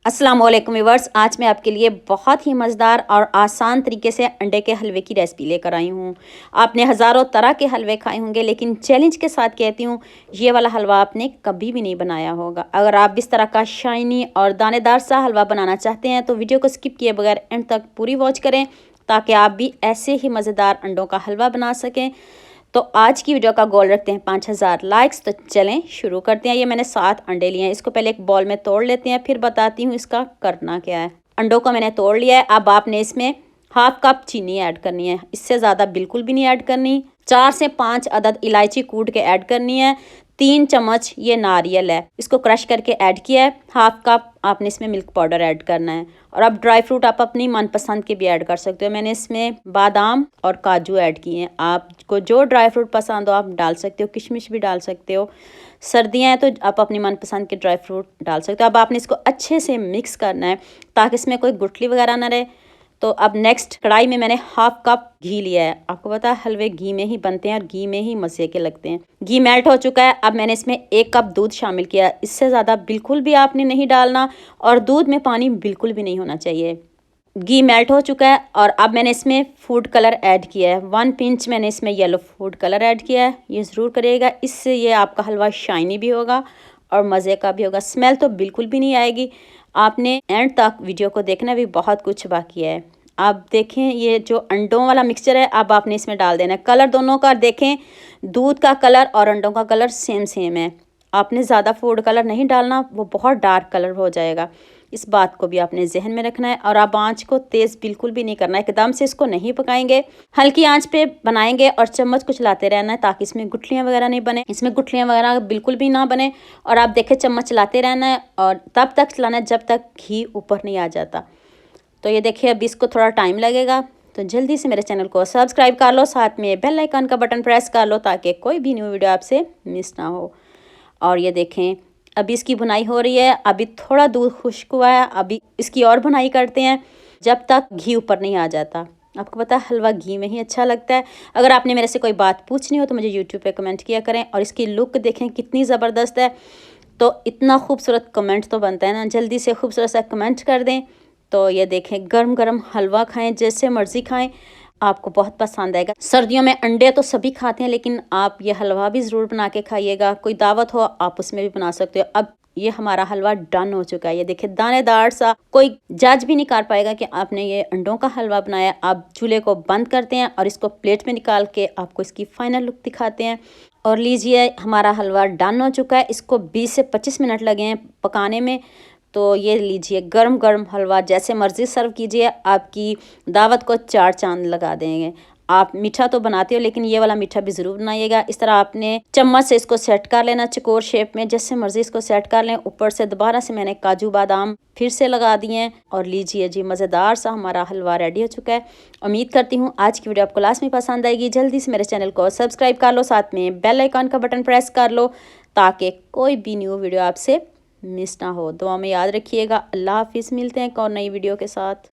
अस्सलाम वालेकुम व्यूअर्स, आज मैं आपके लिए बहुत ही मज़ेदार और आसान तरीके से अंडे के हलवे की रेसिपी लेकर आई हूँ। आपने हज़ारों तरह के हलवे खाए होंगे, लेकिन चैलेंज के साथ कहती हूँ, ये वाला हलवा आपने कभी भी नहीं बनाया होगा। अगर आप इस तरह का शाइनी और दानेदार सा हलवा बनाना चाहते हैं तो वीडियो को स्किप किए बगैर एंड तक पूरी वॉच करें, ताकि आप भी ऐसे ही मज़ेदार अंडों का हलवा बना सकें। तो आज की वीडियो का गोल रखते हैं 5000 लाइक्स। तो चलें शुरू करते हैं। ये मैंने 7 अंडे लिए हैं, इसको पहले एक बॉल में तोड़ लेते हैं, फिर बताती हूँ इसका करना क्या है। अंडों को मैंने तोड़ लिया है। अब आपने इसमें हाफ कप चीनी ऐड करनी है, इससे ज़्यादा बिल्कुल भी नहीं ऐड करनी। 4 से 5 अदद इलायची कूट के ऐड करनी है। 3 चम्मच ये नारियल है, इसको क्रश करके ऐड किया है। हाफ कप आपने इसमें मिल्क पाउडर ऐड करना है। और अब ड्राई फ्रूट आप अपनी मनपसंद के भी ऐड कर सकते हो। मैंने इसमें बादाम और काजू ऐड किए हैं। आपको जो ड्राई फ्रूट पसंद हो आप डाल सकते हो, किशमिश भी डाल सकते हो। सर्दियाँ हैं तो आप अपनी मनपसंद के ड्राई फ्रूट डाल सकते हो। अब आपने इसको अच्छे से मिक्स करना है ताकि इसमें कोई गुठली वगैरह ना रहे। तो अब नेक्स्ट कढ़ाई में मैंने हाफ कप घी लिया है। आपको पता है हलवे घी में ही बनते हैं और घी में ही मज़े के लगते हैं। घी मेल्ट हो चुका है। अब मैंने इसमें 1 कप दूध शामिल किया। इससे ज़्यादा बिल्कुल भी आपने नहीं डालना और दूध में पानी बिल्कुल भी नहीं होना चाहिए। घी मेल्ट हो चुका है और अब मैंने इसमें फूड कलर ऐड किया है। 1 पिंच मैंने इसमें येलो फूड कलर ऐड किया है। ये ज़रूर करिएगा, इससे ये आपका हलवा शाइनी भी होगा और मज़े का भी होगा। स्मेल तो बिल्कुल भी नहीं आएगी। आपने एंड तक वीडियो को देखना, भी बहुत कुछ बाकी है। आप देखें ये जो अंडों वाला मिक्सचर है, अब आपने इसमें डाल देना है। कलर दोनों का देखें, दूध का कलर और अंडों का कलर सेम सेम है। आपने ज़्यादा फूड कलर नहीं डालना, वो बहुत डार्क कलर हो जाएगा। इस बात को भी आपने जहन में रखना है। और आप आंच को तेज़ बिल्कुल भी नहीं करना है, एकदम से इसको नहीं पकाएंगे। हल्की आंच पे बनाएंगे और चम्मच को चलाते रहना है ताकि इसमें गुठलियाँ वगैरह नहीं बने। इसमें गुठलियाँ वगैरह बिल्कुल भी ना बने। और आप देखें चम्मच चलाते रहना है और तब तक चलाना है जब तक घी ऊपर नहीं आ जाता। तो ये देखिए अभी इसको थोड़ा टाइम लगेगा, तो जल्दी से मेरे चैनल को सब्सक्राइब कर लो, साथ में बेल आइकन का बटन प्रेस कर लो ताकि कोई भी न्यू वीडियो आपसे मिस ना हो। और ये देखें अभी इसकी बुनाई हो रही है। अभी थोड़ा दूध खुश्क हुआ है, अभी इसकी और बुनाई करते हैं जब तक घी ऊपर नहीं आ जाता। आपको पता है हलवा घी में ही अच्छा लगता है। अगर आपने मेरे से कोई बात पूछनी हो तो मुझे यूट्यूब पे कमेंट किया करें। और इसकी लुक देखें कितनी ज़बरदस्त है। तो इतना खूबसूरत कमेंट तो बनता है ना, जल्दी से खूबसूरत सा कमेंट कर दें। तो ये देखें गरम गरम हलवा खाएं, जैसे मर्ज़ी खाएं, आपको बहुत पसंद आएगा। सर्दियों में अंडे तो सभी खाते हैं, लेकिन आप ये हलवा भी ज़रूर बना के खाइएगा। कोई दावत हो आप उसमें भी बना सकते हो। अब ये हमारा हलवा डन हो चुका है। ये देखिए दानेदार सा, कोई जज भी नहीं कर पाएगा कि आपने ये अंडों का हलवा बनाया। आप चूल्हे को बंद करते हैं और इसको प्लेट में निकाल के आपको इसकी फाइनल लुक दिखाते हैं। और लीजिए हमारा हलवा डन हो चुका है। इसको 20 से 25 मिनट लगे हैं पकाने में। तो ये लीजिए गरम गरम हलवा, जैसे मर्ज़ी सर्व कीजिए, आपकी दावत को 4 चांद लगा देंगे। आप मीठा तो बनाते हो, लेकिन ये वाला मीठा भी ज़रूर बनाइएगा। इस तरह आपने चम्मच से इसको सेट कर लेना, चकोर शेप में, जैसे मर्ज़ी इसको सेट कर लें। ऊपर से दोबारा से मैंने काजू बादाम फिर से लगा दिए हैं। और लीजिए जी मज़ेदार सा हमारा हलवा रेडी हो चुका है। उम्मीद करती हूँ आज की वीडियो आपको लास्ट में पसंद आएगी। जल्दी से मेरे चैनल को सब्सक्राइब कर लो, साथ में बेल आइकन का बटन प्रेस कर लो ताकि कोई भी न्यू वीडियो आपसे मिस ना हो। दुआ में याद रखिएगा। अल्लाह हाफिज़। मिलते हैं एक और नई वीडियो के साथ।